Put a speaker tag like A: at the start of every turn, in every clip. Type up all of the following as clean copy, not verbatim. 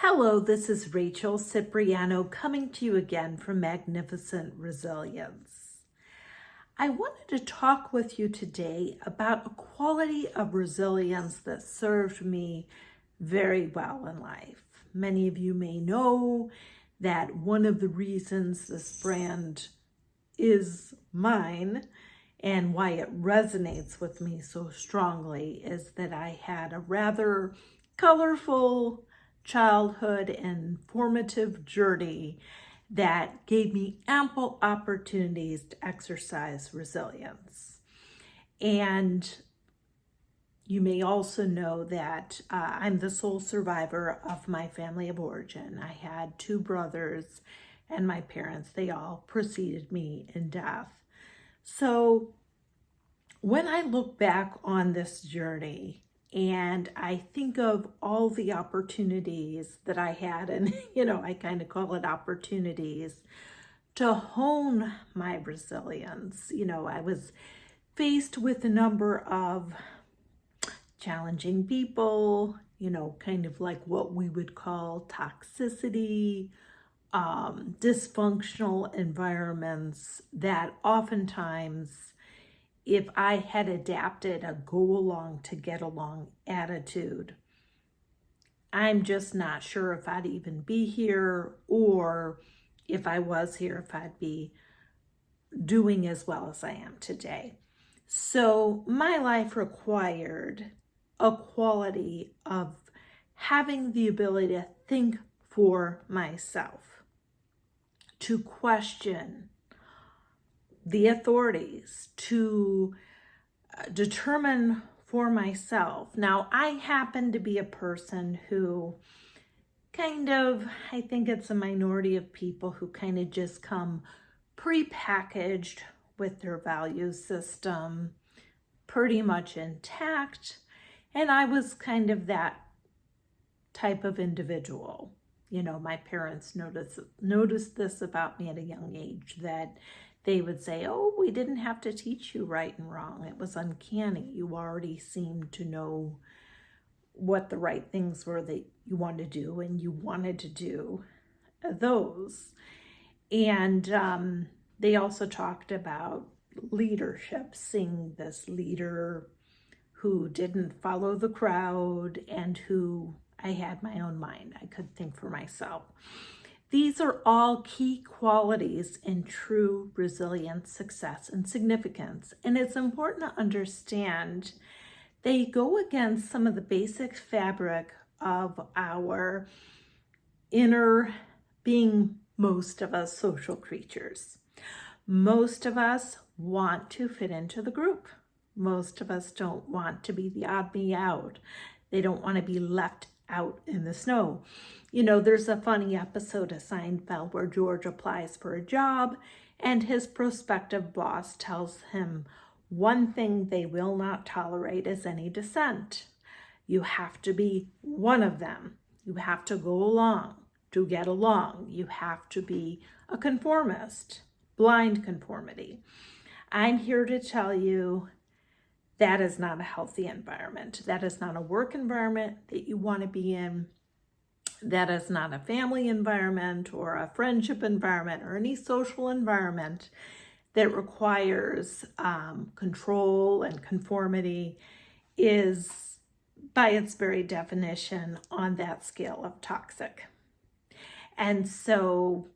A: Hello, this is Rachel Cipriano coming to you again from Magnificent Resilience. I wanted to talk with you today about a quality of resilience that served me very well in life. Many of you may know that one of the reasons this brand is mine and why it resonates with me so strongly is that I had a rather colorful childhood and formative journey that gave me ample opportunities to exercise resilience. And you may also know that I'm the sole survivor of my family of origin. I had two brothers and my parents, they all preceded me in death. So when I look back on this journey, and I think of all the opportunities that I had, and I kind of call it opportunities to hone my resilience. I was faced with a number of challenging people, kind of like what we would call toxicity, dysfunctional environments that oftentimes, if I had adapted a go along to get along attitude, I'm just not sure if I'd even be here, or if I was here, if I'd be doing as well as I am today. So my life required a quality of having the ability to think for myself, to question the authorities, to determine for myself. Now, I happen to be a person who I think it's a minority of people who kind of just come prepackaged with their value system pretty much intact. And I was kind of that type of individual. My parents noticed this about me at a young age, that they would say, oh, we didn't have to teach you right and wrong. It was uncanny. You already seemed to know what the right things were that you wanted to do, and you wanted to do those. And they also talked about leadership, seeing this leader who didn't follow the crowd and who I had my own mind. I could think for myself. These are all key qualities in true resilience, success, and significance. And it's important to understand they go against some of the basic fabric of our inner being, most of us social creatures. Most of us want to fit into the group. Most of us don't want to be the odd me out. They don't want to be left out in the snow. There's a funny episode of Seinfeld where George applies for a job and his prospective boss tells him one thing they will not tolerate is any dissent. You have to be one of them. You have to go along to get along. You have to be a conformist, blind conformity. I'm here to tell you that is not a healthy environment. That is not a work environment that you want to be in. That is not a family environment or a friendship environment or any social environment that requires control and conformity. Is, by its very definition, on that scale of toxic. And so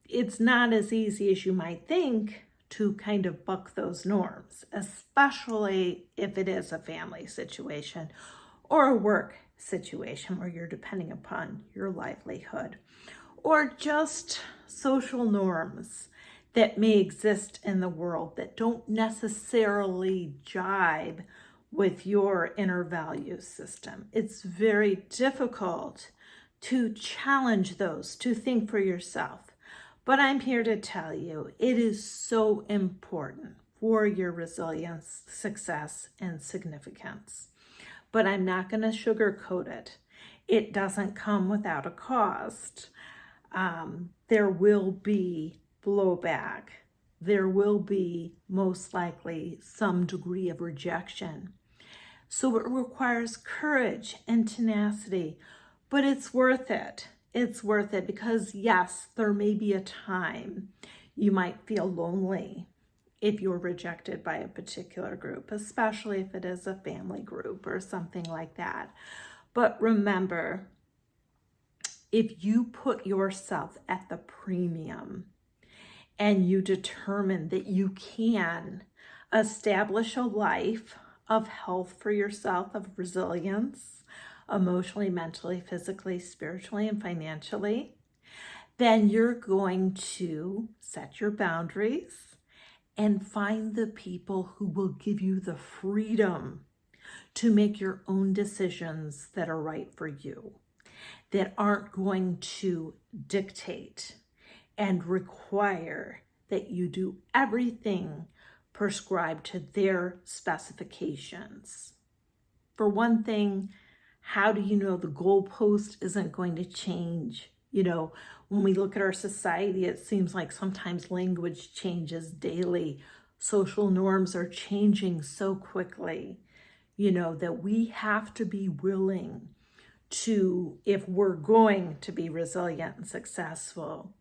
A: it's not as easy as you might think to kind of buck those norms, especially if it is a family situation or a work situation where you're depending upon your livelihood, or just social norms that may exist in the world that don't necessarily jibe with your inner value system. It's very difficult to challenge those, to think for yourself. But I'm here to tell you, it is so important for your resilience, success, and significance. But I'm not going to sugarcoat it. It doesn't come without a cost. There will be blowback. There will be most likely some degree of rejection. So it requires courage and tenacity, but it's worth it. It's worth it because, yes, there may be a time you might feel lonely if you're rejected by a particular group, especially if it is a family group or something like that. But remember, if you put yourself at the premium and you determine that you can establish a life of health for yourself, of resilience, emotionally, mentally, physically, spiritually, and financially, then you're going to set your boundaries and find the people who will give you the freedom to make your own decisions that are right for you, that aren't going to dictate and require that you do everything prescribed to their specifications. For one thing, how do you know the goalpost isn't going to change? You know, when we look at our society, it seems like sometimes language changes daily. Social norms are changing so quickly, you know, that we have to be willing to, if we're going to be resilient and successful,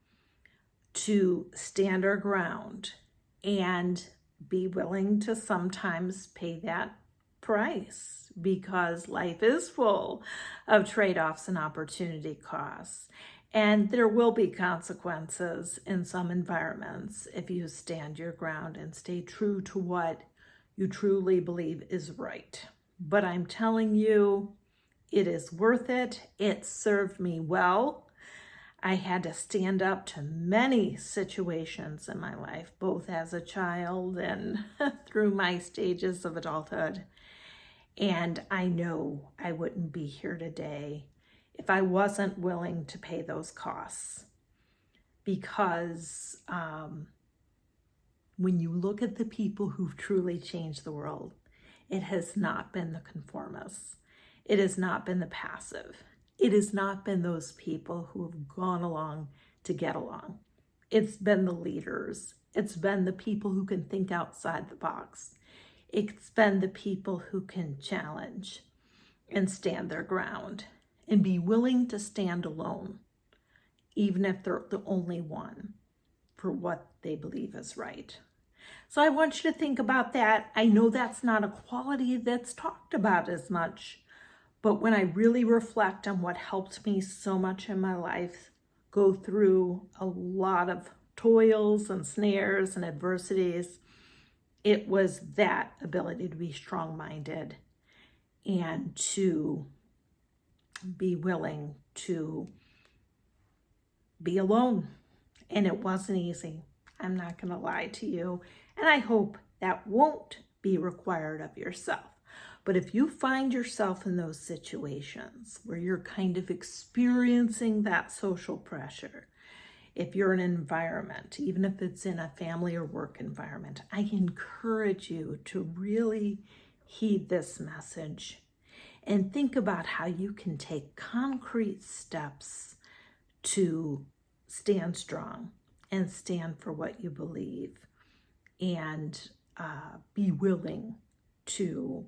A: to stand our ground and be willing to sometimes pay that price, because life is full of trade-offs and opportunity costs. And there will be consequences in some environments if you stand your ground and stay true to what you truly believe is right. But I'm telling you, it is worth it. It served me well. I had to stand up to many situations in my life, both as a child and through my stages of adulthood. And I know I wouldn't be here today if I wasn't willing to pay those costs. Because when you look at the people who've truly changed the world, it has not been the conformists. It has not been the passive. It has not been those people who have gone along to get along. It's been the leaders. It's been the people who can think outside the box. It's been the people who can challenge and stand their ground and be willing to stand alone, even if they're the only one, for what they believe is right. So I want you to think about that. I know that's not a quality that's talked about as much, but when I really reflect on what helped me so much in my life, go through a lot of toils and snares and adversities, it was that ability to be strong-minded and to be willing to be alone. And it wasn't easy. I'm not going to lie to you. And I hope that won't be required of yourself. But if you find yourself in those situations where you're kind of experiencing that social pressure, if you're in an environment, even if it's in a family or work environment, I encourage you to really heed this message and think about how you can take concrete steps to stand strong and stand for what you believe, and be willing to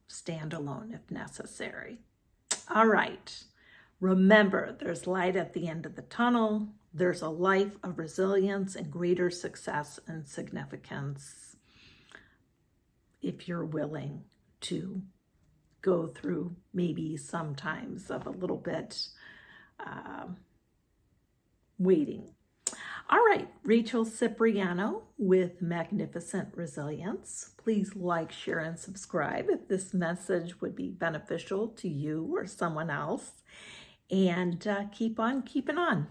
A: stand alone if necessary. All right. Remember, there's light at the end of the tunnel. There's a life of resilience and greater success and significance if you're willing to go through maybe sometimes of a little bit waiting. All right, Rachel Cipriano with Magnificent Resilience. Please like, share, and subscribe if this message would be beneficial to you or someone else. And keep on keeping on.